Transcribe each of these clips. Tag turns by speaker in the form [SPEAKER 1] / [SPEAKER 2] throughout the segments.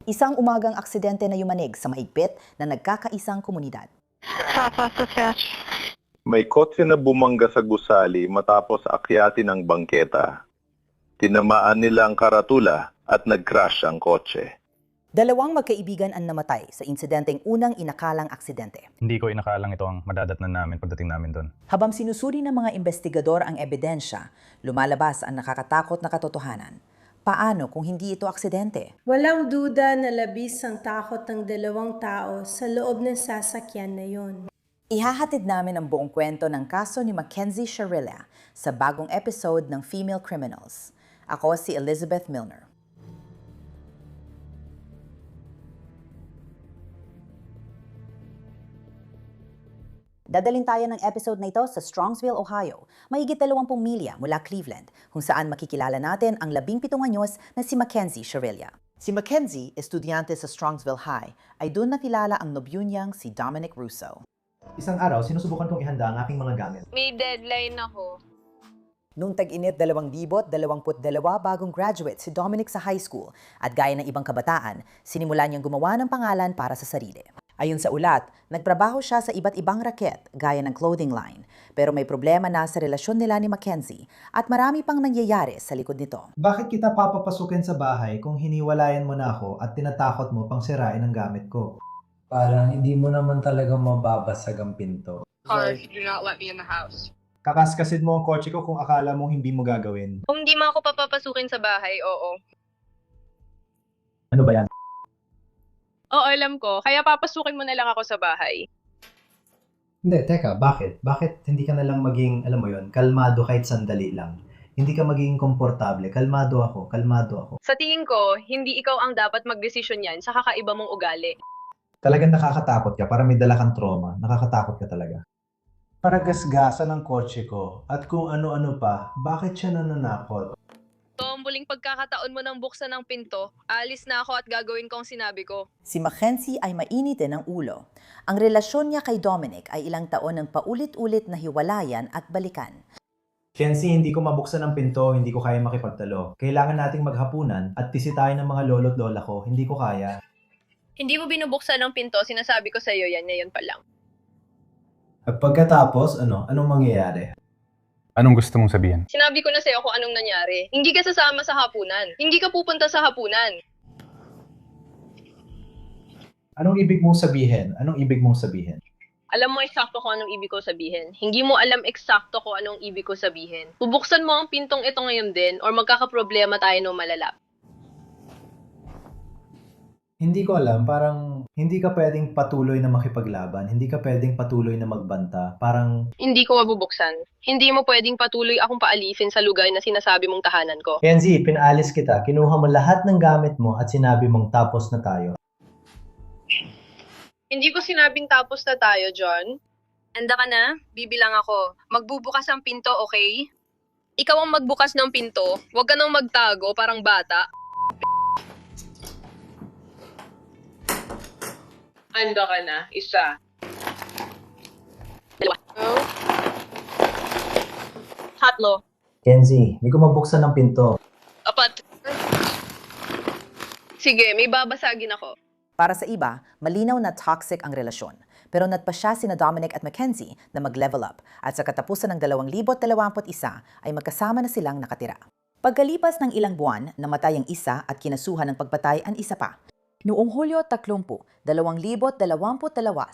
[SPEAKER 1] Isang umagang aksidente na yumanig sa mahigpit na nagkakaisang komunidad.
[SPEAKER 2] Southwest dispatch.
[SPEAKER 3] May kotse na bumangga sa gusali matapos akyatin ang bangketa. Tinamaan nila ang karatula at nag-crash ang kotse.
[SPEAKER 1] Dalawang magkaibigan ang namatay sa insidenteng unang inakalang aksidente.
[SPEAKER 4] Hindi ko inakalang ito ang madadatnan namin pagdating namin doon.
[SPEAKER 1] Habang sinusuri ng mga investigador ang ebidensya, lumalabas ang nakakatakot na katotohanan. Paano kung hindi ito aksidente?
[SPEAKER 5] Walang duda na labis ang takot ng dalawang tao sa loob ng sasakyan na yon.
[SPEAKER 1] Ihahatid namin ang buong kwento ng kaso ni Mackenzie Sharilla sa bagong episode ng Female Criminals. Ako si Elizabeth Milner. Dadalhin tayo ng episode na ito sa Strongsville, Ohio, mahigit 20 milya mula Cleveland, kung saan makikilala natin ang 17 anyos na si Mackenzie Sharilla. Si Mackenzie, estudyante sa Strongsville High, ay doon nakilala ang nobyo niyang si Dominic Russo.
[SPEAKER 6] Isang araw, sinusubukan kong ihanda ang aking mga gamit.
[SPEAKER 2] May deadline ako.
[SPEAKER 1] Noong tag-init 2022, bagong graduate si Dominic sa high school at gaya ng ibang kabataan, sinimulan niyang gumawa ng pangalan para sa sarili. Ayon sa ulat, nagtrabaho siya sa iba't ibang raket gaya ng clothing line. Pero may problema na sa relasyon nila ni Mackenzie at marami pang nangyayari sa likod nito.
[SPEAKER 6] Bakit kita papapasukin sa bahay kung hiniwalayan mo na ako at tinatakot mo pang sirain ang gamit ko?
[SPEAKER 7] Parang hindi mo naman talaga mababasag ang pinto.
[SPEAKER 2] Car if you do not let me in the house.
[SPEAKER 6] Kakaskasid mo ang kotse ko kung akala mo hindi mo gagawin.
[SPEAKER 2] Kung di mo ako papapasukin sa bahay, oo.
[SPEAKER 6] Ano ba yan?
[SPEAKER 2] Oo, alam ko. Kaya papasukin mo na lang ako sa bahay.
[SPEAKER 6] Hindi, teka, bakit? Bakit hindi ka na lang maging, alam mo yon, kalmado kahit sandali lang? Hindi ka magiging komportable. Kalmado ako.
[SPEAKER 2] Sa tingin ko, hindi ikaw ang dapat magdesisyon yan sa kakaiba mong ugali.
[SPEAKER 6] Talagang nakakatakot ka, para may dala kang trauma. Nakakatakot ka talaga. Para gasgasan ang kotse ko at kung ano-ano pa, bakit siya nananakot?
[SPEAKER 2] So, ang muling pagkakataon mo nang buksan ng pinto, alis na ako at gagawin ko ang sinabi ko.
[SPEAKER 1] Si Mackenzie ay mainit din ang ulo. Ang relasyon niya kay Dominic ay ilang taon ng paulit-ulit na hiwalayan at balikan.
[SPEAKER 6] Kenzie, hindi ko mabuksan ang pinto, hindi ko kaya makipagtalo. Kailangan nating maghapunan at tisitahin ng mga lolo't lola ko, hindi ko kaya.
[SPEAKER 2] Hindi mo binubuksan ng pinto, sinasabi ko sa iyo yan ngayon pa lang.
[SPEAKER 6] At pagkatapos, anong mangyayari?
[SPEAKER 4] Anong gusto mong sabihin?
[SPEAKER 2] Sinabi ko na sa iyo kung anong nangyari. Hindi ka sasama sa hapunan. Hindi ka pupunta sa hapunan.
[SPEAKER 6] Anong ibig mong sabihin?
[SPEAKER 2] Alam mo eksakto kung anong ibig ko sabihin. Hindi mo alam eksakto kung anong ibig ko sabihin. Bubuksan mo ang pintong ito ngayon din or magkakaproblema tayo ng malala.
[SPEAKER 6] Hindi ko alam, parang hindi ka pwedeng patuloy na makipaglaban, hindi ka pwedeng patuloy na magbanta, parang...
[SPEAKER 2] Hindi ko mabubuksan. Hindi mo pwedeng patuloy akong paalisin sa lugar na sinasabi mong tahanan ko.
[SPEAKER 6] Kenzie, pinaalis kita, kinuha mo lahat ng gamit mo at sinabi mong tapos na tayo.
[SPEAKER 2] Hindi ko sinabing tapos na tayo, John. Handa ka na? Bibilang ako. Magbubukas ang pinto, okay? Ikaw ang magbukas ng pinto. Huwag ka nang magtago, parang bata. Handa ka na? Isa. Dalawa. Tatlo.
[SPEAKER 6] Kenzie, hindi ko mabuksan ng pinto.
[SPEAKER 2] Apat. Sige, may babasagin ako.
[SPEAKER 1] Para sa iba, malinaw na toxic ang relasyon. Pero natpasya sina Dominic at Mackenzie na mag-level up at sa katapusan ng 2021 ay magkasama na silang nakatira. Pagkalipas ng ilang buwan, namatay ang isa at kinasuhan ng pagpatay ang isa pa. Noong Hulyo 30, 2022,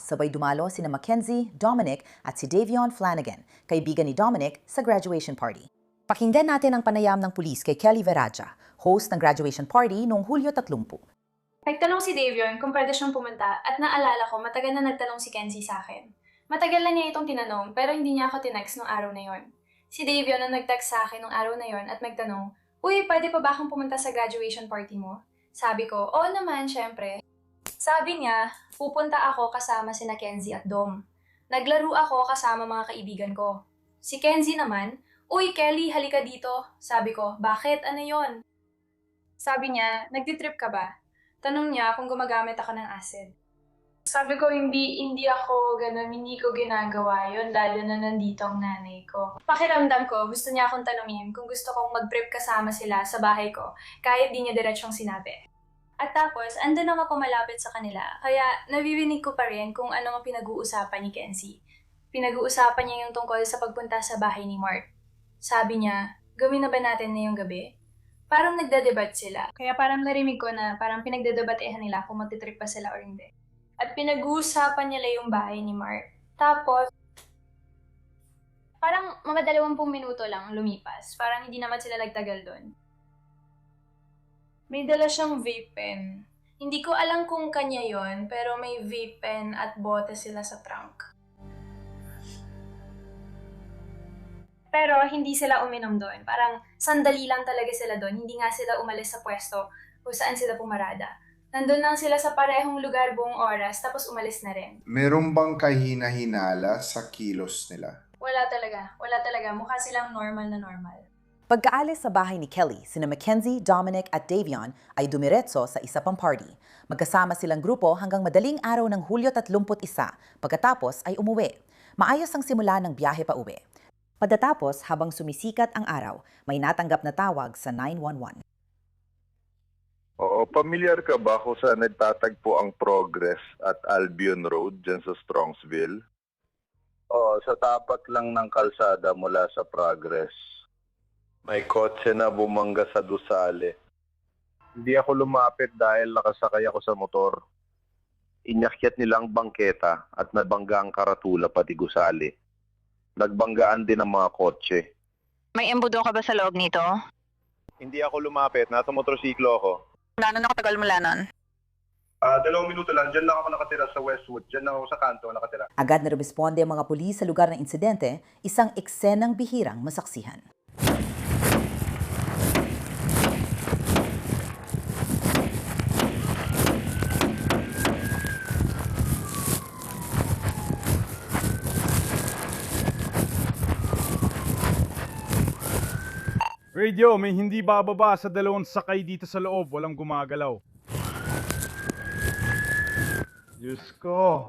[SPEAKER 1] sabay dumalo sina Mackenzie, Dominic at si Davion Flanagan, kaibigan ni Dominic sa graduation party. Pakinggan natin ang panayam ng pulis kay Kelly Veraja, host ng graduation party noong Hulyo 30.
[SPEAKER 8] Nagtanong si Davion kung pwede siyang pumunta at naalala ko matagal na nagtanong si Kenzie sa akin. Matagal na niya itong tinanong pero hindi niya ako tinext nung araw na yon. Si Davion ang nag-text sa akin nung araw na yon at nagtanong, "Uy, pwede pa ba akong pumunta sa graduation party mo?" Sabi ko, "Oo naman, syempre." Sabi niya, pupunta ako kasama sina Kenzie at Dom. Naglaro ako kasama mga kaibigan ko. Si Kenzie naman, "Uy, Kelly, halika dito." Sabi ko, "Bakit? Ano yon?" Sabi niya, "Nagtitrip ka ba?" Tanong niya kung gumagamit ako ng acid. Sabi ko, hindi ako ganun, hindi ko ginagawa yun, lalo na nandito ang nanay ko. Pakiramdam ko, gusto niya akong tanungin kung gusto kong mag-trip kasama sila sa bahay ko, kahit di niya diretsong sinabi. At tapos, andun ako malapit sa kanila. Kaya nabibig ko pa rin kung ano ang pinag-uusapan ni Kenzie. Pinag-uusapan niya yung tungkol sa pagpunta sa bahay ni Mark. Sabi niya, gawin na ba natin ngayong gabi? Parang nagdadebat sila. Kaya parang narinig ko na parang pinagdedebatehan nila kung magtitrip pa sila or hindi. At pinag-uusapan nila yung bahay ni Mark. Tapos, parang mga 20 minuto lang lumipas. Parang hindi naman sila nagtagal doon. May dala siyang vape pen. Hindi ko alam kung kanya yon, pero may vape pen at bote sila sa trunk. Pero hindi sila uminom doon. Parang sandali lang talaga sila doon. Hindi nga sila umalis sa pwesto kung saan sila pumarada. Nandun lang sila sa parehong lugar buong oras, tapos umalis na rin.
[SPEAKER 9] Meron bang kahina-hinala sa kilos nila?
[SPEAKER 8] Wala talaga. Wala talaga. Mukha silang normal na normal.
[SPEAKER 1] Pagkaalis sa bahay ni Kelly, sina Mackenzie, Dominic at Davion ay dumiretso sa isa pang party. Magkasama silang grupo hanggang madaling araw ng Hulyo 31, pagkatapos ay umuwi. Maayos ang simula ng biyahe pa uwi. Pagkatapos, habang sumisikat ang araw, may natanggap na tawag sa 911.
[SPEAKER 3] Oo, pamilyar ka ba kung saan nagtatagpo ang Progress at Albion Road dyan sa Strongsville? Oo, sa tapat lang ng kalsada mula sa Progress. May kotse na bumangga sa Dusali. Hindi ako lumapit dahil nakasakay ako sa motor. Inakyat nila ang bangketa at nabangga ang karatula pati gusali. Nagbanggaan din ang mga kotse.
[SPEAKER 10] May embudo ka ba sa loob nito?
[SPEAKER 3] Hindi ako lumapit, nasa motorsiklo ako.
[SPEAKER 10] Lano nakatagal mula nun?
[SPEAKER 3] 2 minuto lang, dyan lang ako nakatira sa Westwood. Dyan lang ako sa kanto nakatira.
[SPEAKER 1] Agad na rumisponde ang mga pulis sa lugar ng insidente, isang eksenang bihirang masaksihan.
[SPEAKER 11] Radio, may hindi bababa sa 2 sakay dito sa loob. Walang gumagalaw. Diyos ko.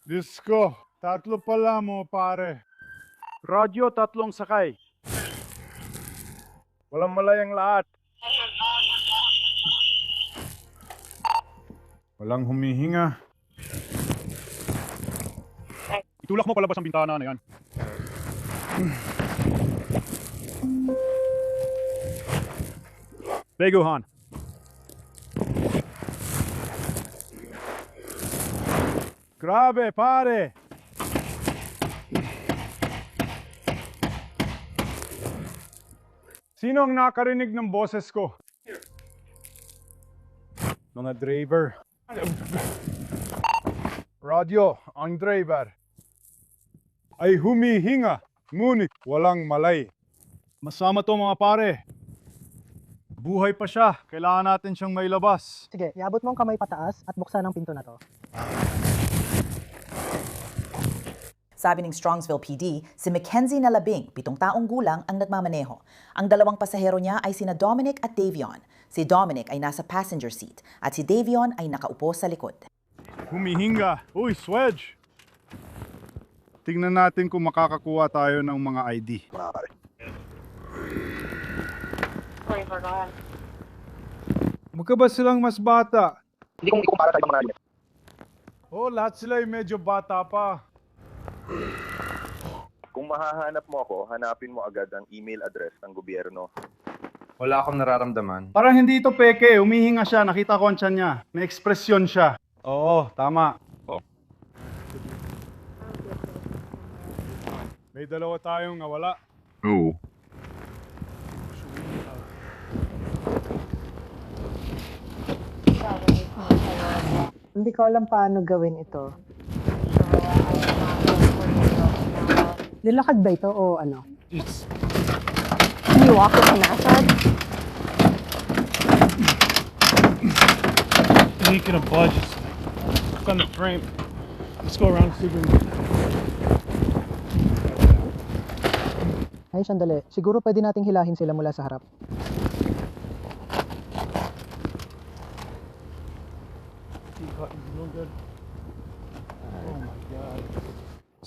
[SPEAKER 11] Diyos ko. 3 pala mo, pare. Radio, 3 sakay. Walang malayang lahat. Walang humihinga. Itulak mo palabas ang bintana na yan. Beguhan. Grabe, pare. Sino ang nakarinig ng boses ko? Mga driver. Radio, ang driver ay humihinga, ngunit walang malay. Masama to mga pare. Buhay pa siya. Kailangan natin siyang mailabas.
[SPEAKER 12] Sige, iabot mo ang kamay pataas at buksan ang pinto na to.
[SPEAKER 1] Sabi ng Strongsville PD, si Mackenzie na 17 taong gulang ang nagmamaneho. Ang 2 pasahero niya ay sina Dominic at Davion. Si Dominic ay nasa passenger seat at si Davion ay nakaupo sa likod.
[SPEAKER 11] Humihinga. Uy, Swedge! Tingnan natin kung makakakuha tayo ng mga ID. Magkaba silang mas bata?
[SPEAKER 3] Hindi ko para sa ibang mga
[SPEAKER 11] Oh, lahat sila ay medyo bata pa.
[SPEAKER 3] Kung mahahanap mo ako, hanapin mo agad ang email address ng gobyerno.
[SPEAKER 4] Wala akong nararamdaman.
[SPEAKER 11] Parang hindi ito peke. Humihinga siya. Nakita ko ang tiyan niya. May ekspresyon siya. Oo, tama. May 2 tayong nawala.
[SPEAKER 3] Oo.
[SPEAKER 12] Hindi ko alam paano gawin ito. Nilakad ba ito o ano?
[SPEAKER 10] Can you walk with an acid?
[SPEAKER 11] He can budge. Look on the frame. Let's go around see if we can...
[SPEAKER 12] Ay, sandali. Siguro pwede nating hilahin sila mula sa harap.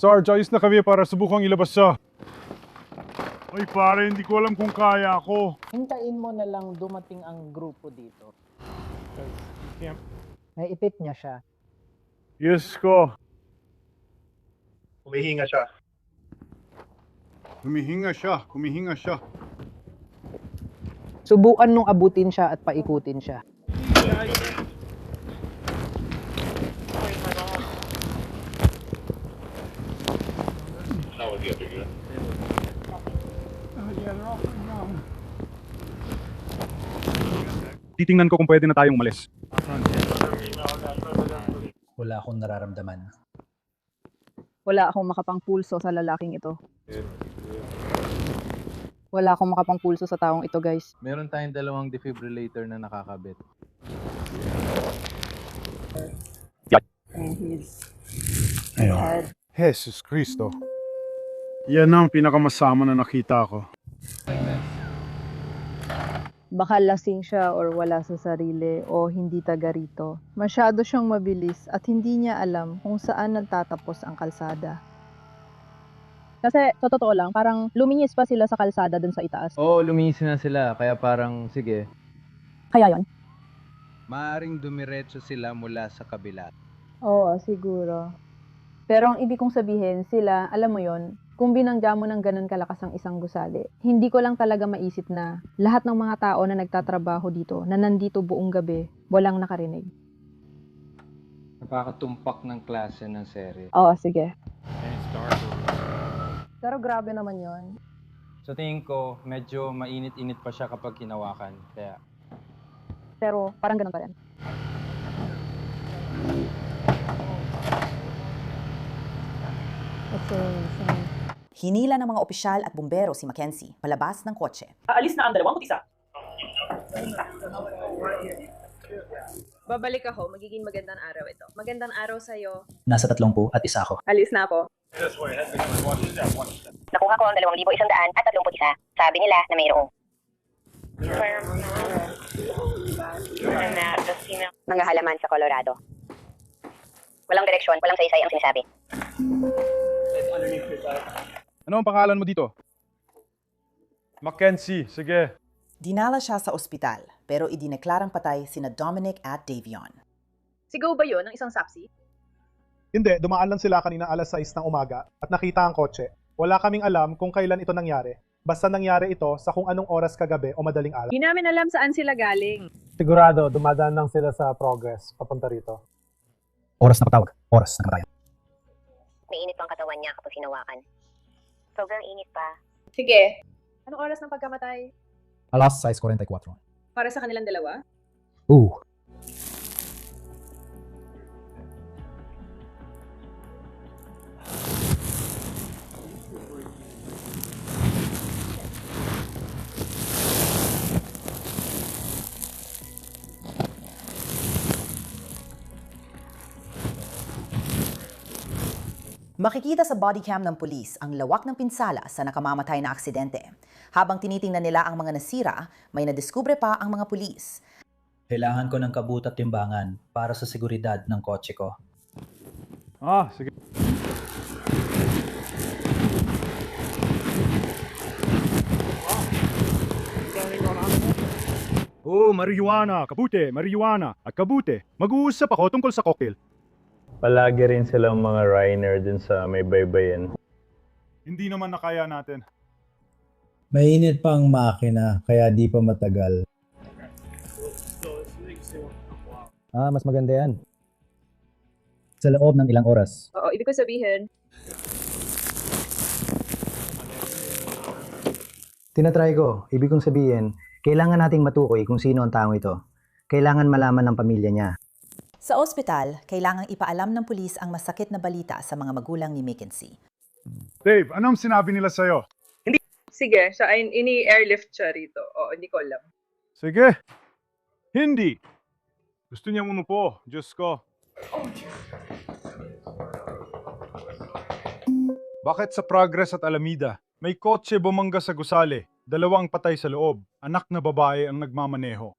[SPEAKER 11] Sarge, ayos na kami para subukang ilabas siya. Ay pare, hindi ko alam kung kaya ako.
[SPEAKER 12] Hintayin mo na lang dumating ang grupo dito. Naipit niya siya.
[SPEAKER 11] Yes ko.
[SPEAKER 6] Humihinga siya.
[SPEAKER 11] Humihinga siya.
[SPEAKER 12] Subukan nung abutin siya at paikutin siya.
[SPEAKER 11] Titingnan ko kung pwede na tayong umalis.
[SPEAKER 7] Wala akong nararamdaman.
[SPEAKER 10] Wala akong makapangpulso sa lalaking ito. Wala akong makapangpulso sa taong ito, guys.
[SPEAKER 4] Meron tayong 2 defibrillator na nakakabit.
[SPEAKER 10] And he's
[SPEAKER 11] Ayun. Jesus Cristo. Yan ang pinakamasama na nakita ko.
[SPEAKER 10] baka lasing siya or wala sa sarili o hindi taga rito. Masyado siyang mabilis at hindi niya alam kung saan nagtatapos ang kalsada. Kasi sa totoo lang, parang luminis pa sila sa kalsada dun sa itaas.
[SPEAKER 4] Oo, luminis na sila. Kaya parang, sige.
[SPEAKER 10] Kaya yon.
[SPEAKER 4] Maaring dumiretso sila mula sa kabila.
[SPEAKER 10] Oo, siguro. Pero ang ibig kong sabihin, sila, alam mo yon, kung binangga mo ng ganun kalakas ang isang gusali, hindi ko lang talaga maisip na lahat ng mga tao na nagtatrabaho dito, na nandito buong gabi, walang nakarinig.
[SPEAKER 4] Napakatumpak ng klase ng serye.
[SPEAKER 10] Oo, sige. Pero grabe naman yon.
[SPEAKER 4] Sa tingin ko, medyo mainit-init pa siya kapag hinawakan. Kaya,
[SPEAKER 10] Pero parang ganun pa rin.
[SPEAKER 1] Hinila ng mga opisyal at bumbero si Mackenzie palabas ng kotse.
[SPEAKER 13] Aalis na ang 21.
[SPEAKER 2] Babalik ako, magiging magandang araw ito. Magandang araw sa'yo.
[SPEAKER 12] Nasa 30 at isa ako.
[SPEAKER 2] Alis na ako.
[SPEAKER 14] Nakuha ko ang 2,100 at 31. Sabi nila na mayroong. Mga halaman sa Colorado. Walang direksyon, walang saysay ang sinasabi.
[SPEAKER 11] Ano ang pangalan mo dito? Mackenzie, sige.
[SPEAKER 1] Dinala siya sa ospital pero idineklarang patay sina Dominic at Davion.
[SPEAKER 2] Sigaw ba yun ng isang saksi?
[SPEAKER 6] Hindi, dumaan lang sila kanina alas 6 ng umaga at nakita ang kotse. Wala kaming alam kung kailan ito nangyari. Basta nangyari ito sa kung anong oras kagabi o madaling araw.
[SPEAKER 2] Hindi namin alam saan sila galing.
[SPEAKER 6] Sigurado, dumadaan lang sila sa Progress papunta rito.
[SPEAKER 12] Oras na patawag. Oras na kamatayan.
[SPEAKER 14] May init pang katawan niya kapag hinawakan. Sobrang init pa.
[SPEAKER 2] Sige. Anong oras ng pagkamatay?
[SPEAKER 12] Alas 6:44.
[SPEAKER 2] Para sa kanilang dalawa?
[SPEAKER 1] Makikita sa body cam ng pulis ang lawak ng pinsala sa nakamamatay na aksidente. Habang tinitingnan nila ang mga nasira, may nadiskubre pa ang mga pulis.
[SPEAKER 12] Kailangan ko ng kabut at timbangan para sa seguridad ng kotse ko.
[SPEAKER 11] Sige. Marijuana, at kabute. Mag-uusap ako tungkol sa cocktail.
[SPEAKER 3] Palagi rin silang mga Reiner din sa may baybayin.
[SPEAKER 11] Hindi naman nakaya natin.
[SPEAKER 7] Mainit pa ang makina, kaya di pa matagal.
[SPEAKER 12] Mas maganda yan. Sa loob ng ilang oras.
[SPEAKER 2] Oo, ibig ko sabihin,
[SPEAKER 12] Tinatry ko. Ibig kong sabihin, kailangan nating matukoy kung sino ang taong ito. Kailangan malaman ng pamilya niya.
[SPEAKER 1] Sa ospital, kailangang ipaalam ng pulis ang masakit na balita sa mga magulang ni Mackenzie.
[SPEAKER 11] Dave, anong sinabi nila sa'yo?
[SPEAKER 2] sige, siya ay ini-airlift siya rito. Oo, hindi ko alam.
[SPEAKER 11] Sige. Hindi. Gusto niya umupo. Diyos ko. Bakit sa Progress at Alameda, may kotse bumangga sa gusali, 2 patay sa loob, anak na babae ang nagmamaneho?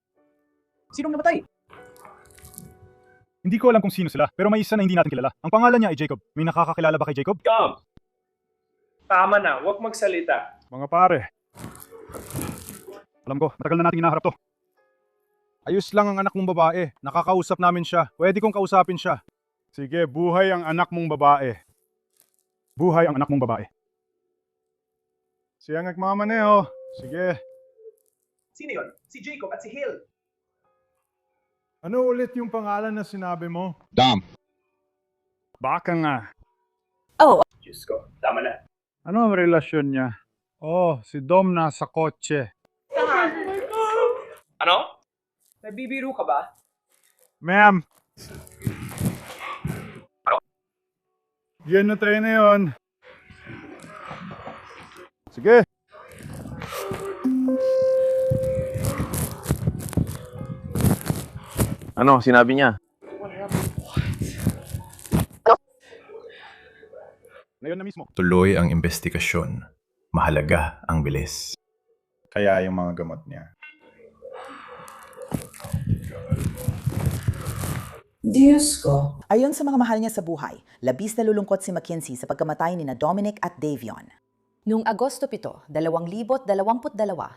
[SPEAKER 13] Sinong namatay?
[SPEAKER 11] Hindi ko alam kung sino sila, pero may isa na hindi natin kilala. Ang pangalan niya ay Jacob. May nakakakilala ba kay Jacob?
[SPEAKER 13] Tama na, huwag magsalita.
[SPEAKER 11] Mga pare, alam ko, matagal na natin hinaharap to. Ayos lang ang anak mong babae. Nakakausap namin siya. Pwede kong kausapin siya. Sige, buhay ang anak mong babae. Buhay ang anak mong babae. Siya nagmamaneho. Sige.
[SPEAKER 13] Sino yun? Si Jacob at si Hill.
[SPEAKER 11] Ano ulit yung pangalan na sinabi mo?
[SPEAKER 9] Dom.
[SPEAKER 11] Baka nga.
[SPEAKER 13] Diyos ko, tama na.
[SPEAKER 11] Ano ang relasyon niya? Oh, si Dom nasa kotse.
[SPEAKER 13] Ano? Nagbibiro ka ba?
[SPEAKER 11] Ma'am. Yan na tayo na yun. Sige.
[SPEAKER 15] Ano, sinabi niya?
[SPEAKER 11] Ngayon na mismo.
[SPEAKER 16] Tuloy ang investigasyon. Mahalaga ang bilis.
[SPEAKER 9] Kaya yung mga gamot niya.
[SPEAKER 1] Diyos ko. Ayon sa mga mahal niya sa buhay, labis na lulungkot si Mackenzie sa pagkamatay ni na Dominic at Davion. Noong Agosto 7, 2022,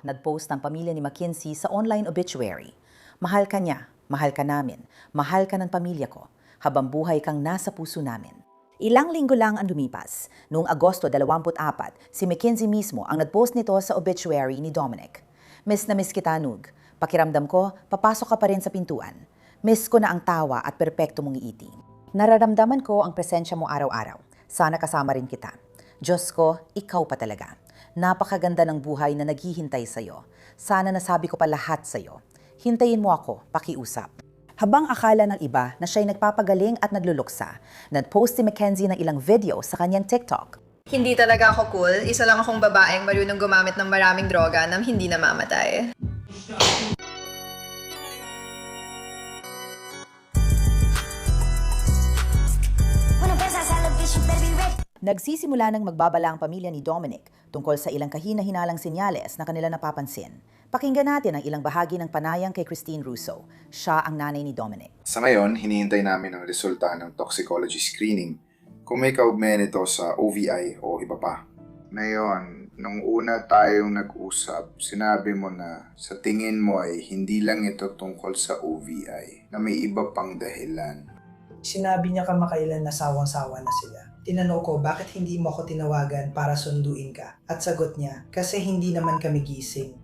[SPEAKER 1] nag-post ang pamilya ni Mackenzie sa online obituary. Mahal ka niya, mahal ka namin, mahal ka ng pamilya ko, habang buhay kang nasa puso namin. Ilang linggo lang ang lumipas. Noong Agosto 24, si Mackenzie mismo ang nag-post nito sa obituary ni Dominic. Miss na miss kita, Nug. Pakiramdam ko, papasok ka pa rin sa pintuan. Miss ko na ang tawa at perpekto mong iiti. Nararamdaman ko ang presensya mo araw-araw. Sana kasama rin kita. Diyos ko, ikaw pa talaga. Napakaganda ng buhay na naghihintay sa'yo. Sana nasabi ko pa lahat sa'yo. Hintayin mo ako, pakiusap. Habang akala ng iba na siya'y nagpapagaling at nagluluksa, nag-post si Mackenzie ng ilang video sa kanyang TikTok.
[SPEAKER 17] Hindi talaga ako cool. Isa lang akong babaeng marunong gumamit ng maraming droga nang hindi namamatay.
[SPEAKER 1] Nagsisimula ng magbabala ang pamilya ni Dominic tungkol sa ilang kahina-hinalang senyales na kanila napapansin. Pakinggan natin ang ilang bahagi ng panayang kay Christine Russo. Siya ang nanay ni Dominic.
[SPEAKER 9] Sa ngayon, hinihintay namin ang resulta ng toxicology screening kung may kaugnayan nito sa OVI o iba pa. Ngayon, nung una tayong nag-usap, sinabi mo na sa tingin mo ay hindi lang ito tungkol sa OVI, na may iba pang dahilan.
[SPEAKER 18] Sinabi niya kamakailan na sawang-sawa na sila. Tinanong ko bakit hindi mo ako tinawagan para sunduin ka. At sagot niya, kasi hindi naman kami gising.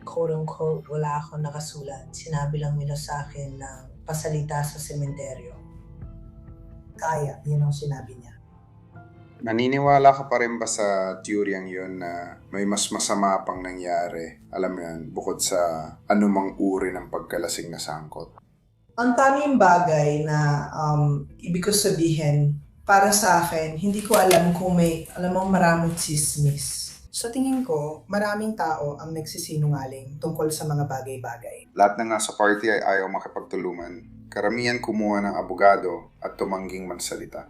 [SPEAKER 18] Quote-unquote, wala akong nakasulat. Sinabi lang nila sa akin na pasalita sa sementeryo. Kaya, yun ang sinabi niya.
[SPEAKER 9] Naniniwala ka pa rin ba sa teoryang yun na may mas masama pang nangyari? Alam mo yan, bukod sa anumang uri ng pagkalasing na sangkot.
[SPEAKER 18] Ang tanging bagay na ibig ko sabihin, para sa akin, hindi ko alam kung may, maraming chismis. Sa tingin ko, maraming tao ang nagsisinungaling tungkol sa mga bagay-bagay.
[SPEAKER 9] Lahat na nga sa party ay ayaw makipagtulungan. Karamihan kumuha ng abogado at tumangging mansalita.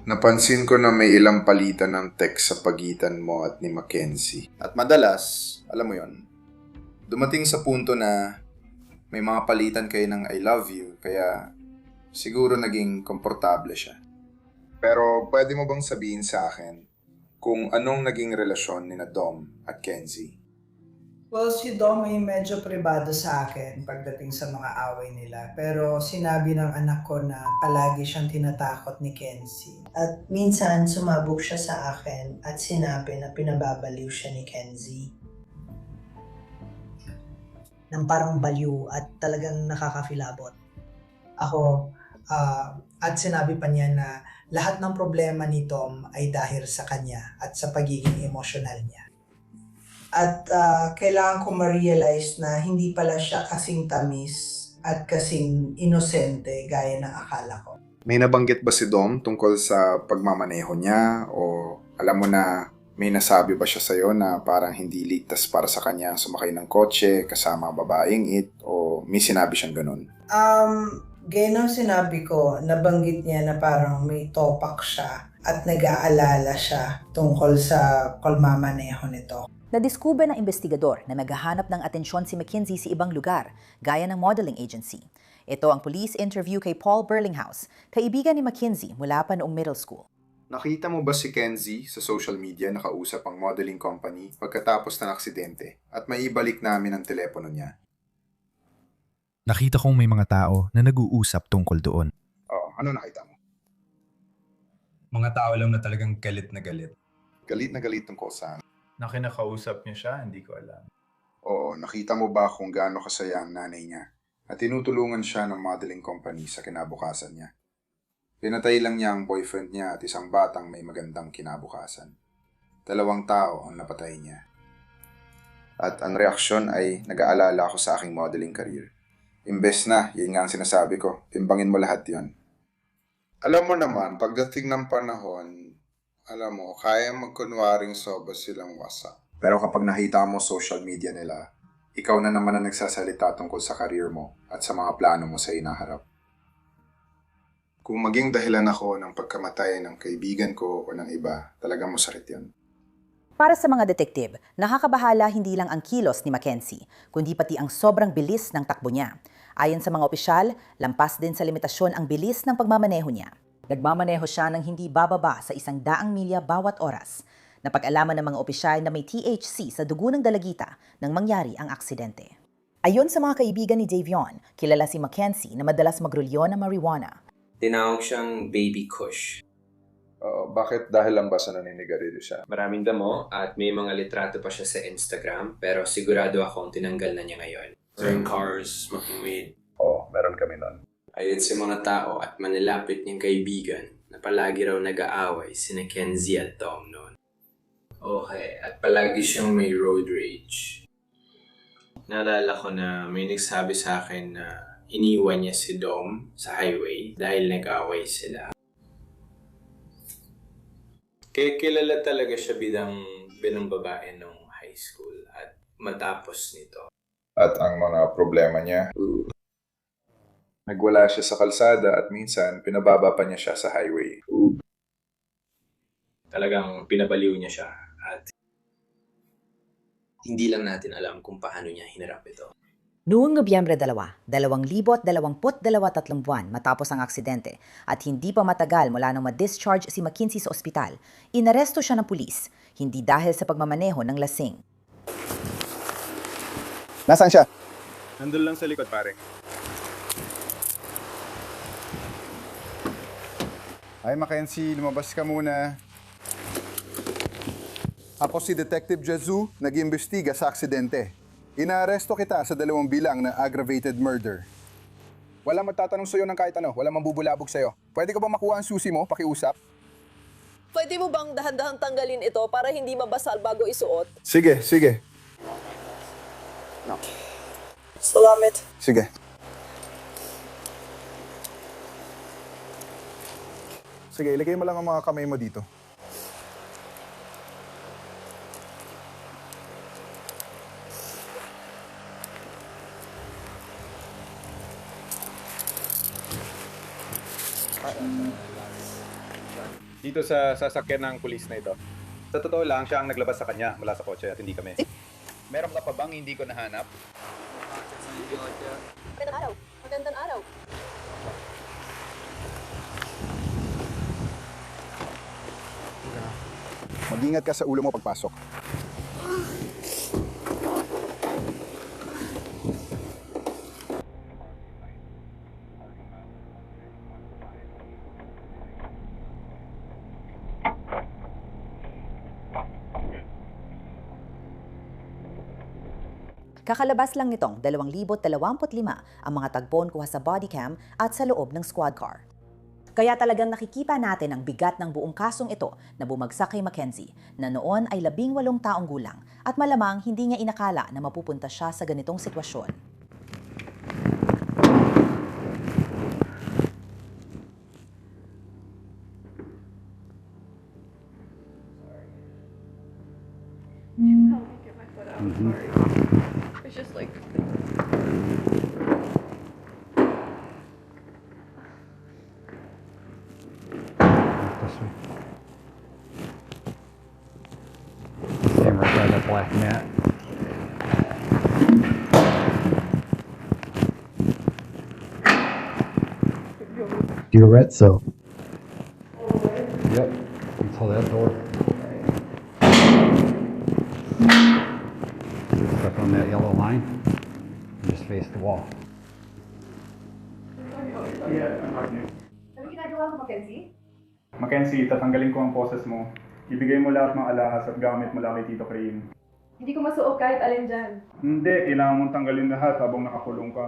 [SPEAKER 9] Napansin ko na may ilang palitan ng text sa pagitan mo at ni Mackenzie. At madalas, alam mo yon, dumating sa punto na may mga palitan kayo ng I love you, kaya siguro naging komportable siya. Pero pwede mo bang sabihin sa akin kung anong naging relasyon ni na Dom at Kenzie?
[SPEAKER 18] Well, si Dom ay medyo pribado sa akin pagdating sa mga away nila. Pero sinabi ng anak ko na palagi siyang tinatakot ni Kenzie. At minsan sumabog siya sa akin at sinabi na pinababaliw siya ni Kenzie. Nang parang baliw at talagang nakakafilabot. Ako, at sinabi pa niya na lahat ng problema ni Tom ay dahil sa kanya at sa pagiging emosyonal niya. At kailangan ko ma-realize na hindi pala siya kasing tamis at kasing inosente gaya ng akala ko.
[SPEAKER 9] May nabanggit ba si Dom tungkol sa pagmamaneho niya o alam mo na may nasabi ba siya sa'yo na parang hindi ligtas para sa kanya sumakay ng kotse kasama babaeng it o may sinabi siyang ganun?
[SPEAKER 18] Gaya ng sinabi ko, nabanggit niya na parang may topak siya at nag-aalala siya tungkol sa pagmamaneho nito.
[SPEAKER 1] Nadiskubre ng investigador na maghahanap ng atensyon si Mackenzie sa ibang lugar, gaya ng modeling agency. Ito ang police interview kay Paul Burlinghouse, kaibigan ni Mackenzie mula pa noong middle school.
[SPEAKER 9] Nakita mo ba si Kenzie sa social media nakausap ang modeling company pagkatapos ng aksidente at maibalik namin ang telepono niya?
[SPEAKER 15] Nakita kong may mga tao na nag-uusap tungkol doon.
[SPEAKER 9] Oo, ano nakita mo?
[SPEAKER 19] Mga tao lang na talagang galit na galit.
[SPEAKER 9] Galit na galit tungkol saan?
[SPEAKER 19] Na kinakausap niya siya, hindi ko alam.
[SPEAKER 9] Oo, nakita mo ba kung gaano kasaya ang nanay niya at tinutulungan siya ng modeling company sa kinabukasan niya? Pinatay lang niya ang boyfriend niya at isang batang may magandang kinabukasan. 2 tao ang napatay niya. At ang reaksyon ay nag-aalala ako sa aking modeling career. Imbes na, yun nga ang sinasabi ko, timbangin mo lahat yon. Alam mo naman, pagdating ng panahon, alam mo, kaya magkunwaring soba silang wasa. Pero kapag nakita mo social media nila, ikaw na naman ang nagsasalita tungkol sa career mo at sa mga plano mo sa inaharap. Kung maging dahilan ako ng pagkamatay ng kaibigan ko o ng iba, talagang masakit yan.
[SPEAKER 1] Para sa mga detektiv, nakakabahala hindi lang ang kilos ni Mackenzie, kundi pati ang sobrang bilis ng takbo niya. Ayon sa mga opisyal, lampas din sa limitasyon ang bilis ng pagmamaneho niya. Nagmamaneho siya ng hindi bababa sa 100 milya bawat oras. Napag-alaman ng mga opisyal na may THC sa dugo ng dalagita nang mangyari ang aksidente. Ayon sa mga kaibigan ni Davion, kilala si Mackenzie na madalas magrulyo ng marijuana.
[SPEAKER 20] Tinawag siyang Baby Kush.
[SPEAKER 9] Bakit dahil lang ba sa naninigarilyo siya?
[SPEAKER 20] Maraming damo at may mga litrato pa siya sa Instagram pero sigurado akong tinanggal na niya ngayon. Turn cars, smoking weed.
[SPEAKER 9] Oo, meron kami nun.
[SPEAKER 20] Ayon sa mga tao at manilapit niyang kaibigan na palagi raw nag-aaway sina Kenzie at Dom noon. Okay, at palagi siyang may road rage. Naalala ko na may nagsabi sa akin na iniwan niya si Dom sa highway dahil nag-away sila. Kaya kilala talaga siya bilang babae nung high school at matapos nito.
[SPEAKER 9] At ang mga problema niya, nagwala siya sa kalsada at minsan pinababa pa niya siya sa highway.
[SPEAKER 20] Talagang pinabaliw niya siya at hindi lang natin alam kung paano niya hinarap ito.
[SPEAKER 1] Noong Nobyembre 2, 2022 buwan matapos ang aksidente at hindi pa matagal mula nang ma-discharge si Mackenzie sa ospital, inaresto siya ng pulis, hindi dahil sa pagmamaneho ng lasing.
[SPEAKER 9] Nasaan siya?
[SPEAKER 11] Nandun lang sa likod, pare.
[SPEAKER 9] Ay, Mackenzie, lumabas ka muna. Ako si Detective Jezu, nag-imbestiga sa aksidente. Inaaresto kita sa 2 bilang na aggravated murder. Walang magtatanong sa'yo ng kahit ano, walang mambubulabog sa'yo. Pwede ko ba makuha ang susi mo, pakiusap?
[SPEAKER 21] Pwede mo bang dahan-dahan tanggalin ito para hindi mabasal bago isuot?
[SPEAKER 9] Sige, sige.
[SPEAKER 21] Salamat.
[SPEAKER 9] Sige. Sige, ilagay mo lang ang mga kamay mo dito.
[SPEAKER 11] Dito sa sasakyan ng pulis na ito. Sa totoo lang, siya ang naglabas sa kanya mula sa kotse at hindi kami. Meron ka pa bang hindi ko nahanap?
[SPEAKER 21] Magandang araw. Magandang araw.
[SPEAKER 9] Mag-ingat ka sa ulo mo pagpasok.
[SPEAKER 1] Kakalabas lang nitong 2025 ang mga tagpon kuha sa body cam at sa loob ng squad car. Kaya talagang nakikita natin ang bigat ng buong kasong ito na bumagsak kay Mackenzie na noon ay 18 taong gulang at malamang hindi niya inakala na mapupunta siya sa ganitong sitwasyon.
[SPEAKER 2] It's just like...
[SPEAKER 7] Same right by the black mat. You're right, so.
[SPEAKER 9] Yep.
[SPEAKER 5] to that door. Step on that yellow line and just face the wall.
[SPEAKER 22] Ano ginagawa mo, Mackenzie?
[SPEAKER 11] Mackenzie, tatanggalin ko ang poses mo. Ibigay mo lahat ng alahas at gamit mula kay Tito Crane.
[SPEAKER 22] Hindi ko masuot kahit alin dyan.
[SPEAKER 11] Hindi, kailangan mong tanggalin lahat habang nakakulong ka.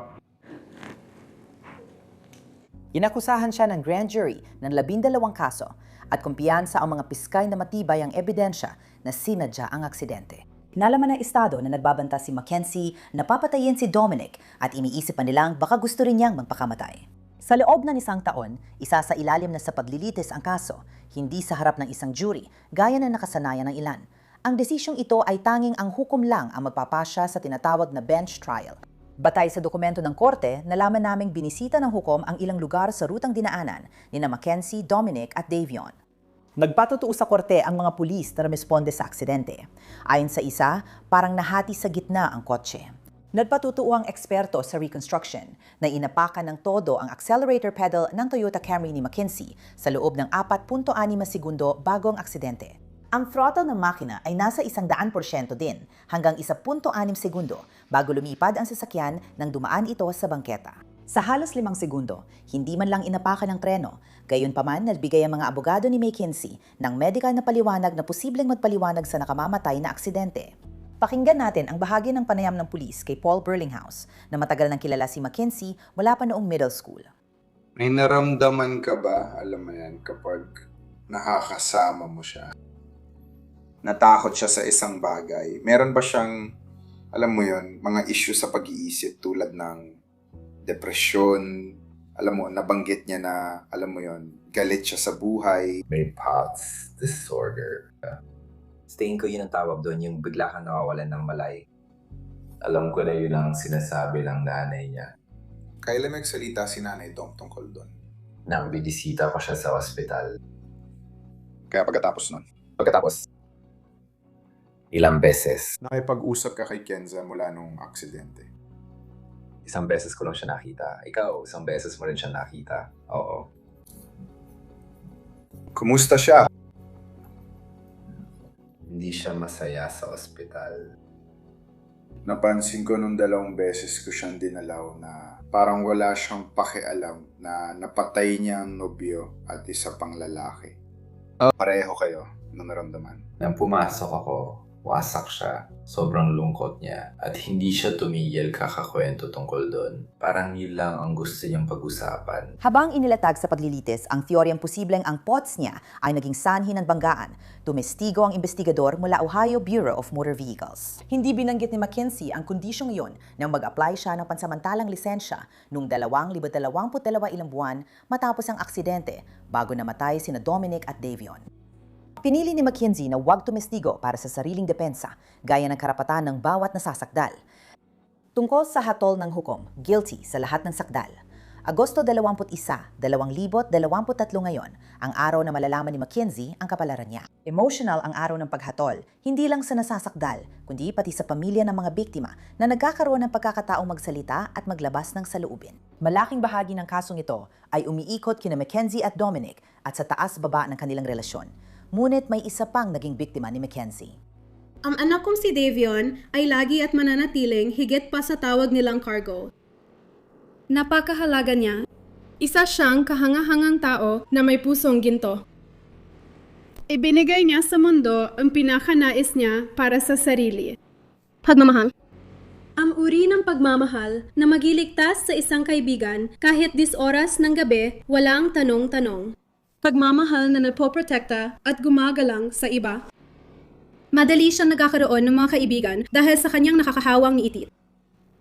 [SPEAKER 1] Inakusahan siya ng grand jury ng 12 kaso at kumpiyansa ang mga piskay na matibay ang ebidensya na sinadya ang aksidente. Nalaman ng estado na nagbabanta si Mackenzie na papatayin si Dominic at iniisip pa nilang baka gusto rin niyang magpakamatay. Sa loob ng isang taon, isa sa ilalim na sa paglilitis ang kaso, hindi sa harap ng isang jury, gaya na nakasanayan ng ilan. Ang desisyong ito ay tanging ang hukom lang ang magpapasya sa tinatawag na bench trial. Batay sa dokumento ng korte, nalaman naming binisita ng hukom ang ilang lugar sa rutang dinaanan ni na Mackenzie, Dominic at Davion. Nagpatutuo sa korte ang mga pulis na responde sa aksidente. Ayon sa isa, parang nahati sa gitna ang kotse. Nagpatutuo ang eksperto sa reconstruction na inapakan ng todo ang accelerator pedal ng Toyota Camry ni Mackenzie sa loob ng 4.6 segundo bago ang aksidente. Ang throttle ng makina ay nasa 100% din hanggang 1.6 segundo bago lumipad ang sasakyan nang dumaan ito sa bangketa. Sa halos 5 segundo, hindi man lang inapakan ng preno, gayunpaman nagbigay ang mga abogado ni Mackenzie ng medical na paliwanag na posibleng magpaliwanag sa nakamamatay na aksidente. Pakinggan natin ang bahagi ng panayam ng pulis kay Paul Burlinghouse na matagal nang kilala si Mackenzie mula pa noong middle school.
[SPEAKER 9] May naramdaman ka ba, alam mo yan, kapag nakakasama mo siya? Natakot siya sa isang bagay. Meron ba siyang, alam mo yon, mga issue sa pag-iisip tulad ng depresyon? Alam mo, nabanggit niya na, alam mo yon, galit siya sa buhay.
[SPEAKER 23] May POTS disorder. Tingin ko yun ang tawag doon, yung bigla kang nawawalan ng malay. Alam ko na yun ang sinasabi ng nanay niya.
[SPEAKER 9] Kailan nagsalita si Nanay Dom tungkol doon?
[SPEAKER 23] Nang bidisita ko siya sa ospital.
[SPEAKER 9] Kaya pagkatapos nun?
[SPEAKER 23] Ilang beses.
[SPEAKER 9] Nakipag-usap ka kay Kenza mula nung aksidente?
[SPEAKER 23] Isang beses ko lang siya nakita. Ikaw, isang beses mo rin siya nakita. Oo.
[SPEAKER 9] Kumusta siya?
[SPEAKER 23] Hindi siya masaya sa ospital.
[SPEAKER 9] Napansin ko nung 2 beses ko siyang dinalaw na parang wala siyang pakialam na napatay niya ang nobyo at isa pang lalaki. Pareho kayo nung naramdaman.
[SPEAKER 23] Nang pumasok ako, wasak siya. Sobrang lungkot niya at hindi siya tumigil kakakwento tungkol doon. Parang yun lang ang gusto niyang pag-usapan.
[SPEAKER 1] Habang inilatag sa paglilitis ang teoryang posibleng ang POTS niya ay naging sanhi ng banggaan, tumestigo ang investigador mula Ohio Bureau of Motor Vehicles. Hindi binanggit ni Mackenzie ang kondisyong iyon nang mag-apply siya ng pansamantalang lisensya noong 2022 ilang buwan matapos ang aksidente bago namatay sina Dominic at Davion. Pinili ni Mackenzie na huwag tumestigo para sa sariling depensa, gaya ng karapatan ng bawat nasasakdal. Tungkol sa hatol ng hukom, guilty sa lahat ng sakdal. Agosto 21, 2023 ngayon, ang araw na malalaman ni Mackenzie ang kapalaran niya. Emotional ang araw ng paghatol, hindi lang sa nasasakdal, kundi pati sa pamilya ng mga biktima na nagkakaroon ng pagkakataong magsalita at maglabas ng saloobin. Malaking bahagi ng kasong ito ay umiikot kina Mackenzie at Dominic at sa taas-baba ng kanilang relasyon. Ngunit may isa pang naging biktima ni Mackenzie.
[SPEAKER 24] Ang anak kong si Davion ay lagi at mananatiling higit pa sa tawag nilang cargo. Napakahalaga niya. Isa siyang kahangahangang tao na may pusong ginto. Ibinigay niya sa mundo ang pinakanais niya para sa sarili. Pagmamahal. Ang uri ng pagmamahal na magiligtas sa isang kaibigan kahit 10 oras ng gabi, walang tanong-tanong. Pagmamahal na napoprotekta at gumagalang sa iba. Madali siyang nagkakaroon ng mga kaibigan dahil sa kanyang nakakahawang niitit.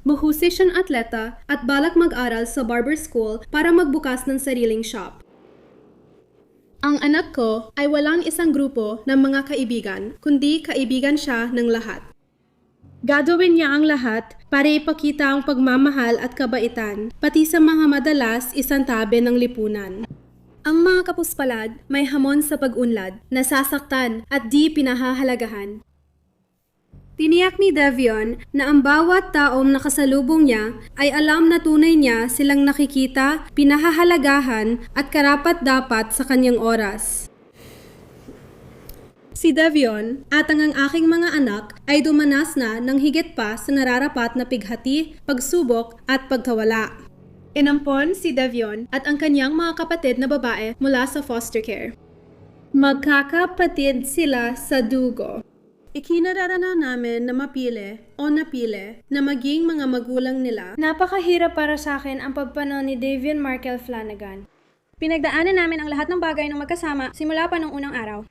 [SPEAKER 24] Mahusay siyang atleta at balak mag-aral sa barber school para magbukas ng sariling shop. Ang anak ko ay walang isang grupo ng mga kaibigan, kundi kaibigan siya ng lahat. Gagawin niya ang lahat para ipakita ang pagmamahal at kabaitan, pati sa mga madalas isantabi ng lipunan. Ang mga kapuspalad may hamon sa pag-unlad, nasasaktan at di pinahahalagahan. Tiniyak ni Davion na ang bawat taong nakasalubong niya ay alam na tunay niya silang nakikita, pinahahalagahan at karapat-dapat sa kanyang oras. Si Devion at ang aking mga anak ay dumanas na ng higit pa sa nararapat na pighati, pagsubok at pagkawala. Inampon si Devion at ang kanyang mga kapatid na babae mula sa foster care. Magkakapatid sila sa dugo. Ikinararana namin na mapili o napili na maging mga magulang nila.
[SPEAKER 4] Napakahirap para sa akin ang pagpanaw ni Davion Markel Flanagan. Pinagdaanan namin ang lahat ng bagay ng magkasama simula pa nung unang araw.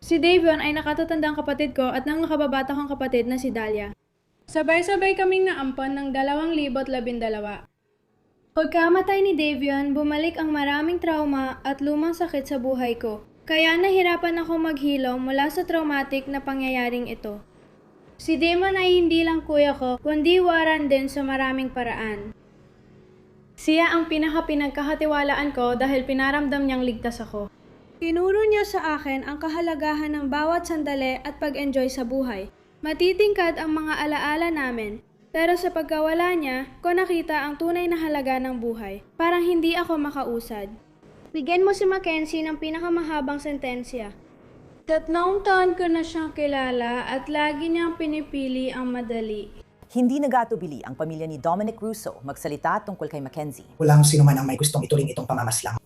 [SPEAKER 4] Si Davion ay nakatatandang kapatid ko at ng nakababata kong kapatid na si Dahlia. Sabay-sabay kaming naampon ng 2012. Pagkamatay ni Davion, bumalik ang maraming trauma at lumang sakit sa buhay ko. Kaya nahirapan ako maghilom mula sa traumatic na pangyayaring ito. Si Damon ay hindi lang kuya ko, kundi waran din sa maraming paraan. Siya ang pinaka-pinagkakatiwalaan ko dahil pinaramdam niyang ligtas ako. Tinuro niya sa akin ang kahalagahan ng bawat sandali at pag-enjoy sa buhay. Matitingkad ang mga alaala namin, pero sa pagkawala niya, ko nakita ang tunay na halaga ng buhay. Parang hindi ako makausad. Bigyan mo si Mackenzie ng pinakamahabang sentensya. 3 taon ko na siyang kilala at lagi niyang pinipili ang madali.
[SPEAKER 1] Hindi nagatubili ang pamilya ni Dominic Russo magsalita tungkol kay Mackenzie.
[SPEAKER 18] Walang sino man ang may gustong ituring itong pamamaslang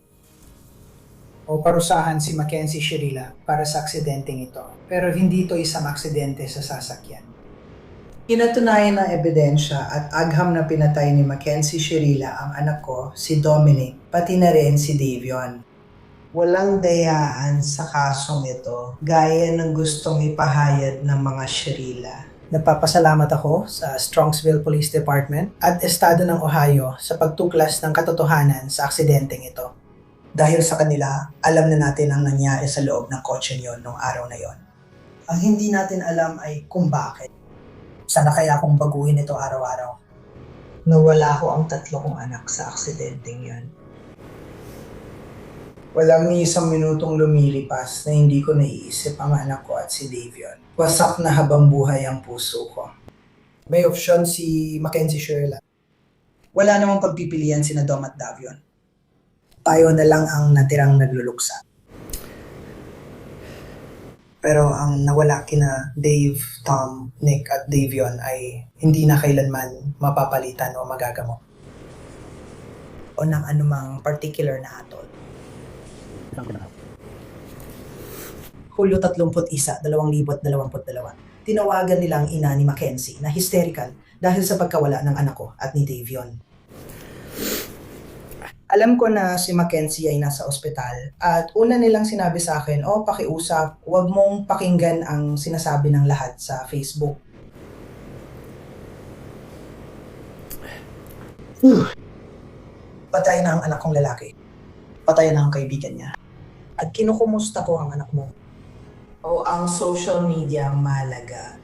[SPEAKER 18] o parusahan si Mackenzie Shirila para sa aksidenteng ito. Pero hindi ito isang aksidente sa sasakyan. Pinatunayan ng ebidensya at agham na pinatay ni Mackenzie Shirila ang anak ko, si Dominic, pati na rin si Davion. Walang dayaan sa kasong ito, gaya ng gustong ipahayag ng mga Shirila. Napapasalamat ako sa Strongsville Police Department at Estado ng Ohio sa pagtuklas ng katotohanan sa aksidenteng ito. Dahil sa kanila, alam na natin ang nangyari sa loob ng kotse niyon noong araw na yon. Ang hindi natin alam ay kung bakit. Sana kaya akong baguhin ito araw-araw. Nawala ko ang 3 kong anak sa aksidenteng yon. Walang ni isang minutong lumilipas na hindi ko naiisip ang anak ko at si Davion. Wasak na habang buhay ang puso ko. May opsyon si Mackenzie Shirla. Wala namang pagpipilian sina Dom at Davion. Tayo na lang ang natirang nagluluksa. Pero ang nawala kina Dave, Tom, Nick at Davion ay hindi na kailanman mapapalitan o magagamot. O ng anumang particular na hatol. Hulyo 31, 2022. Tinawagan nilang ina ni Mackenzie na hysterical dahil sa pagkawala ng anak ko at ni Davion. Alam ko na si Mackenzie ay nasa ospital at una nilang sinabi sa akin, pakiusap, huwag mong pakinggan ang sinasabi ng lahat sa Facebook. Patay na ang anak kong lalaki. Patay na ang kaibigan niya. At kinukumusta ko ang anak mo. O ang social media ang mahalaga.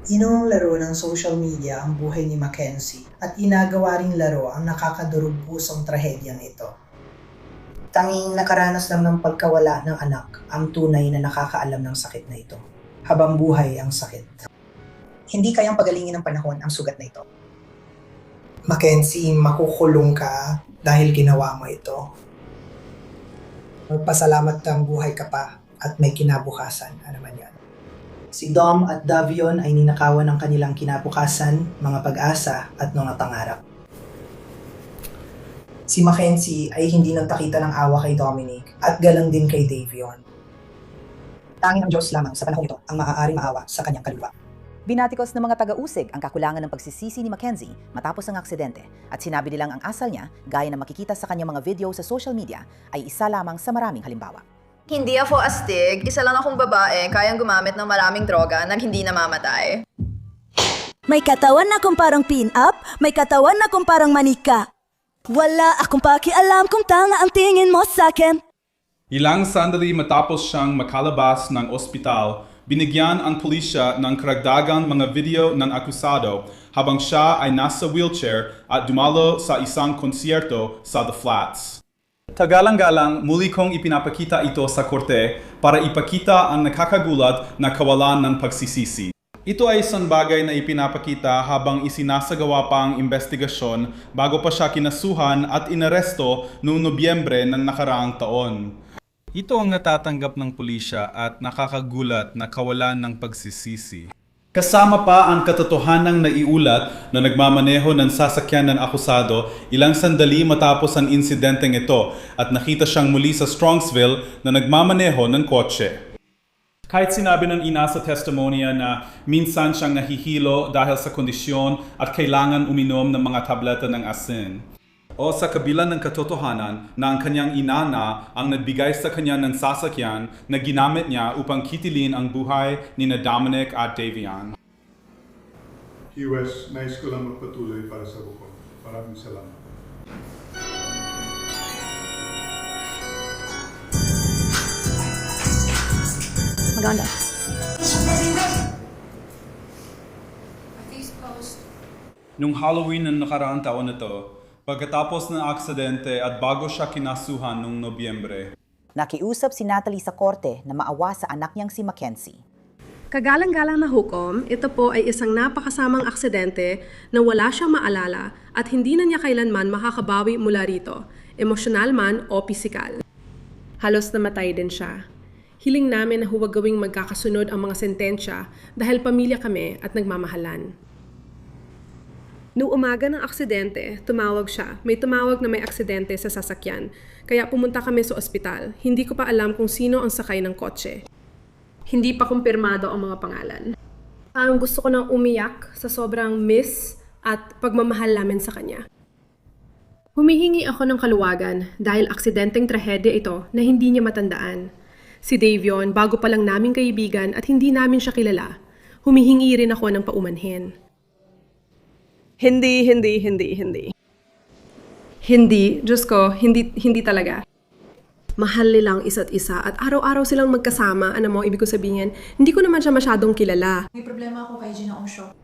[SPEAKER 18] Ginawang laro ng social media ang buhay ni Mackenzie at inagawa ring laro ang nakakadurog pusong trahedyang ito. Tanging nakaranas lang ng pagkawala ng anak ang tunay na nakakaalam ng sakit na ito. Habang buhay ang sakit. Hindi kayang pagalingin ng panahon ang sugat na ito. Mackenzie, makukulong ka dahil ginawa mo ito. Magpasalamat kang buhay ka pa at may kinabukasan. Ano man yan. Si Dom at Davion ay ninakawan ng kanilang kinabukasan, mga pag-asa at mga pangarap. Si Mackenzie ay hindi nagpakita ng awa kay Dominic at galang din kay Davion. Tanging ang Diyos lamang sa panahon ito ang maaaring maawa sa kanyang kaluluwa.
[SPEAKER 1] Binatikos ng mga taga-usig ang kakulangan ng pagsisisi ni Mackenzie matapos ang aksidente at sinabi nilang ang asal niya, gaya na makikita sa kanyang mga video sa social media, ay isa lamang sa maraming halimbawa.
[SPEAKER 17] Hindi ako astig, isa lang akong babae, kayang gumamit ng maraming droga nang hindi namamatay.
[SPEAKER 6] May katawan na kung parang pin-up, may katawan na kung parang manika. Wala akong pakialam kung tanga ang tingin mo sa'kin.
[SPEAKER 8] Ilang sandali matapos siyang makalabas ng ospital, binigyan ang pulisya ng karagdagang mga video ng akusado habang siya ay nasa wheelchair at dumalo sa isang konsyerto sa The Flats. Tagalang-galang, muli kong ipinapakita ito sa korte para ipakita ang nakakagulat na kawalan ng pagsisisi. Ito ay isang bagay na ipinapakita habang isinasagawa pa ang investigasyon bago pa siya kinasuhan at inaresto noong Nobyembre ng nakaraang taon. Ito ang natatanggap ng pulisya at nakakagulat na kawalan ng pagsisisi. Kasama pa ang katotohanang naiulat na nagmamaneho ng sasakyan ng akusado ilang sandali matapos ang insidenteng ito at nakita siyang muli sa Strongsville na nagmamaneho ng kotse. Kahit sinabi ng ina sa testimonya na minsan siyang nahihilo dahil sa kondisyon at kailangan uminom ng mga tableta ng asin. O sa kabila ng katotohanan na ang kanyang ina na ang nagbigay sa kanya ng sasakyan na ginamit niya upang kitilin ang buhay ni na Dominic at Davian.
[SPEAKER 11] Wes, nais ko lang magpatuloy para sa buko. Maraming salamat.
[SPEAKER 6] Maganda.
[SPEAKER 8] Nung Halloween ng nakaraang taon na to, pagkatapos ng aksidente at bago siya kinasuhan noong Nobyembre,
[SPEAKER 1] Nakiusap si Natalie sa korte na maawa sa anak niyang si Mackenzie.
[SPEAKER 24] Kagalang-galang na hukom, ito po ay isang napakasamang aksidente na wala siyang maalala at hindi na niya kailanman makakabawi mula rito, emosyonal man o pisikal. Halos namatay din siya. Hiling namin na huwag gawing magkakasunod ang mga sentensya dahil pamilya kami at nagmamahalan. Noong umaga ng aksidente, tumawag siya. May tumawag na may aksidente sa sasakyan. Kaya pumunta kami sa ospital. Hindi ko pa alam kung sino ang sakay ng kotse. Hindi pa kumpirmado ang mga pangalan. Ang gusto ko nang umiyak sa sobrang miss at pagmamahal namin sa kanya. Humihingi ako ng kaluwagan dahil aksidenteng trahedya ito na hindi niya matandaan. Si Davion, bago pa lang naming kaibigan at hindi namin siya kilala, humihingi rin ako ng paumanhin. Hindi. Diyos ko, hindi talaga. Mahal nilang isa't isa at araw-araw silang magkasama. Ano mo, ibig ko sabihin, hindi ko naman siya masyadong kilala.
[SPEAKER 22] May problema ako kay Gina Onsho.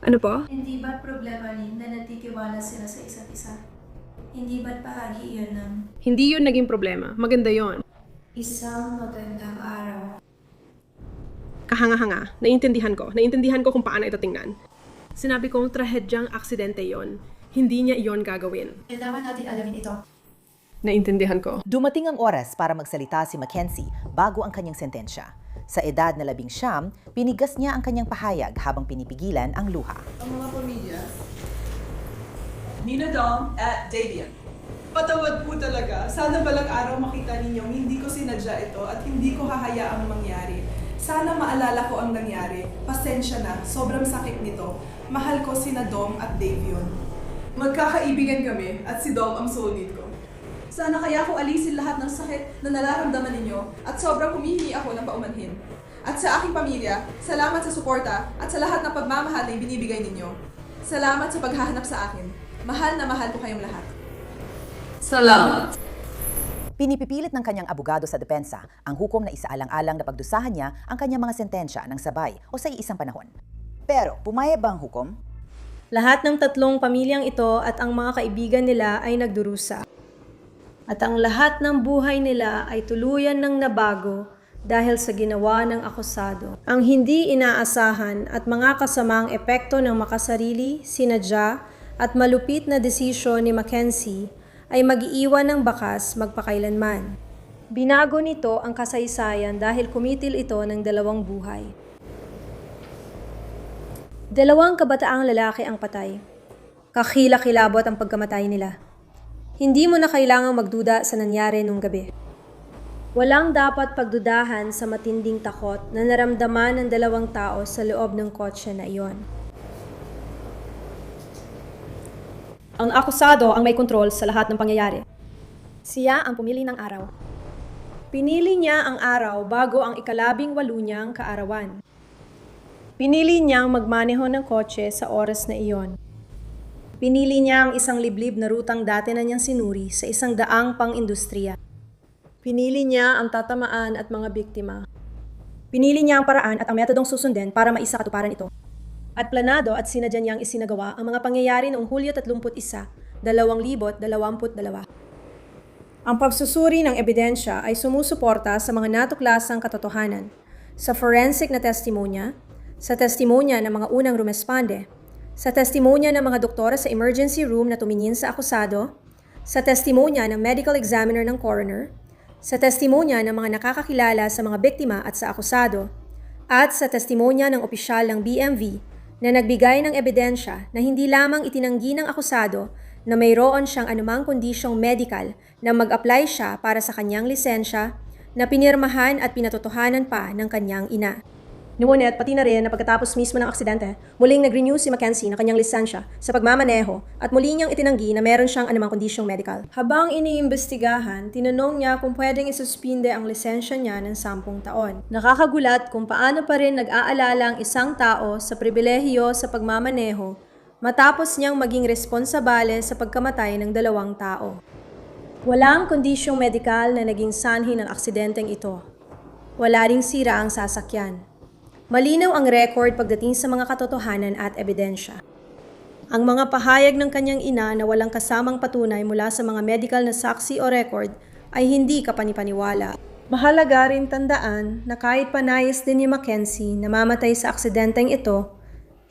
[SPEAKER 24] Ano po?
[SPEAKER 22] Hindi ba't problema rin na nagtitiwala sila sa isa't isa? Hindi ba't bahagi iyon ng
[SPEAKER 24] Hindi yun naging problema. Maganda yon.
[SPEAKER 22] isang magandang araw?
[SPEAKER 24] Kahanga-hanga. Naintindihan ko kung paano ito tingnan. Sinabi kong trahedyang aksidente yon. Hindi niya iyon gagawin.
[SPEAKER 22] Kailangan natin alamin ito.
[SPEAKER 24] Naintindihan ko.
[SPEAKER 1] Dumating ang oras para magsalita si Mackenzie bago ang kanyang sentensya. Sa edad na 19, pinigas niya ang kanyang pahayag habang pinipigilan ang luha.
[SPEAKER 3] Ang mga pamilya, Nina Dom at Davian. Patawad po talaga. Sana balang araw makita ninyong hindi ko sinadya ito at hindi ko hahayaang mangyari. Sana maalala ko ang nangyari. Pasensya na, sobrang sakit nito. Mahal ko sina Dom at Davion. Magkakaibigan kami at si Dom ang soulmate ko. Sana kaya ko alisin lahat ng sakit na nararamdaman ninyo at sobrang humihingi ako ng paumanhin. At sa aking pamilya, salamat sa suporta at sa lahat ng pagmamahal na ibinibigay ninyo. Salamat sa paghahanap sa akin. Mahal na mahal ko kayong lahat. Salamat.
[SPEAKER 1] Pinipipilit ng kanyang abogado sa depensa ang hukom na isaalang-alang na pagdusahan niya ang kanyang mga sentensya ng sabay o sa iisang panahon. Pero pumayag ba ang hukom?
[SPEAKER 24] Lahat ng tatlong pamilyang ito at ang mga kaibigan nila ay nagdurusa. At ang lahat ng buhay nila ay tuluyan ng nabago dahil sa ginawa ng akusado. Ang hindi inaasahan at mga kasamang epekto ng makasarili, sinadya at malupit na desisyon ni Mackenzie ay mag-iiwan ng bakas magpakailanman. Binago nito ang kasaysayan dahil kumitil ito ng 2 buhay. 2 kabataang lalaki ang patay. Kakilakilabot ang pagkamatay nila. Hindi mo na kailangang magduda sa nangyari nung gabi. Walang dapat pagdudahan sa matinding takot na naramdaman ng 2 tao sa loob ng kotse na iyon. Ang akusado ang may kontrol sa lahat ng pangyayari. Siya ang pumili ng araw. Pinili niya ang araw bago ang 18 niyang kaarawan. Pinili niyang magmaneho ng kotse sa oras na iyon. Pinili niya ang isang liblib na rutang dati na niyang sinuri sa 100 pang-industriya. Pinili niya ang tatamaan at mga biktima. Pinili niya ang paraan at ang metodong susundin para maisakatuparan ito. At planado at sinadya niyang isinagawa ang mga pangyayari noong Hulyo 31, 2022. Ang pagsusuri ng ebidensya ay sumusuporta sa mga natuklasang katotohanan, sa forensic na testimonya, sa testimonya ng mga unang rumesponde, sa testimonya ng mga doktora sa emergency room na tumingin sa akusado, sa testimonya ng medical examiner ng coroner,
[SPEAKER 4] Sa testimonya ng mga nakakakilala sa mga biktima at sa akusado, at sa testimonya ng opisyal ng BMV na nagbigay ng ebidensya na hindi lamang itinanggi ng akusado na mayroon siyang anumang kondisyong medical na mag-apply siya para sa kanyang lisensya na pinirmahan at pinatotohanan pa ng kanyang ina. Ngunit pati na rin na pagkatapos mismo ng aksidente, muling nag-renew si Mackenzie ng kanyang lisensya sa pagmamaneho at muli niyang itinanggi na meron siyang anumang kondisyong medical. Habang iniimbestigahan, tinanong niya kung pwedeng isuspinde ang lisensya niya ng 10 taon. Nakakagulat kung paano pa rin nag-aalala ang isang tao sa pribilehiyo sa pagmamaneho matapos niyang maging responsabale sa pagkamatay ng 2 tao. Walang kondisyong medikal na naging sanhi ng aksidenteng ito. Wala ring sira ang sasakyan. Malinaw ang record pagdating sa mga katotohanan at ebidensya. Ang mga pahayag ng kanyang ina na walang kasamang patunay mula sa mga medical na saksi o record ay hindi kapanipaniwala. Mahalaga rin tandaan na kahit panayas din ni Mackenzie na mamatay sa aksidenteng ito,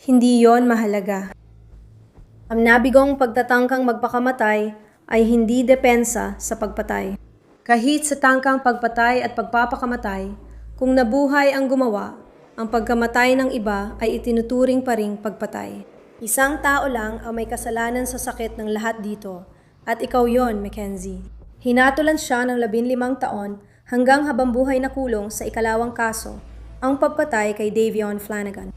[SPEAKER 4] hindi yon mahalaga. Ang nabigong pagtatangkang magpakamatay ay hindi depensa sa pagpatay. Kahit sa tangkang pagpatay at pagpapakamatay, kung nabuhay ang gumawa, ang pagkamatay ng iba ay itinuturing pa ring pagpatay. Isang tao lang ang may kasalanan sa sakit ng lahat dito, at ikaw yon, Mackenzie. Hinatulan siya ng 15 taon hanggang habambuhay na kulong sa ikalawang kaso, ang pagpatay kay Davion Flanagan.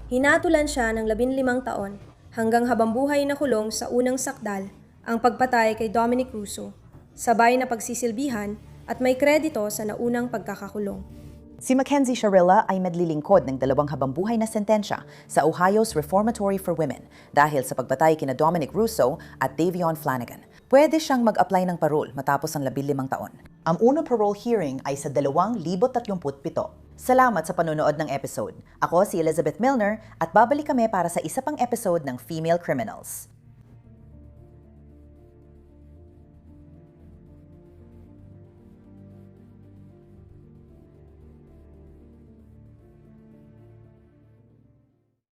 [SPEAKER 4] Hinatulan siya ng 15 taon hanggang habambuhay na kulong sa unang sakdal, ang pagpatay kay Dominic Russo, sabay na pagsisilbihan at may kredito sa naunang pagkakakulong.
[SPEAKER 1] Si Mackenzie Sharilla ay medlilingkod ng 2 habambuhay na sentensya sa Ohio's Reformatory for Women dahil sa pagpatay kina Dominic Russo at Davion Flanagan. Pwede siyang mag-apply ng parole matapos ang 15 taon. Ang unang parole hearing ay sa 2037. Salamat sa panonood ng episode. Ako si Elizabeth Milner at babalik kami para sa isa pang episode ng Female Criminals.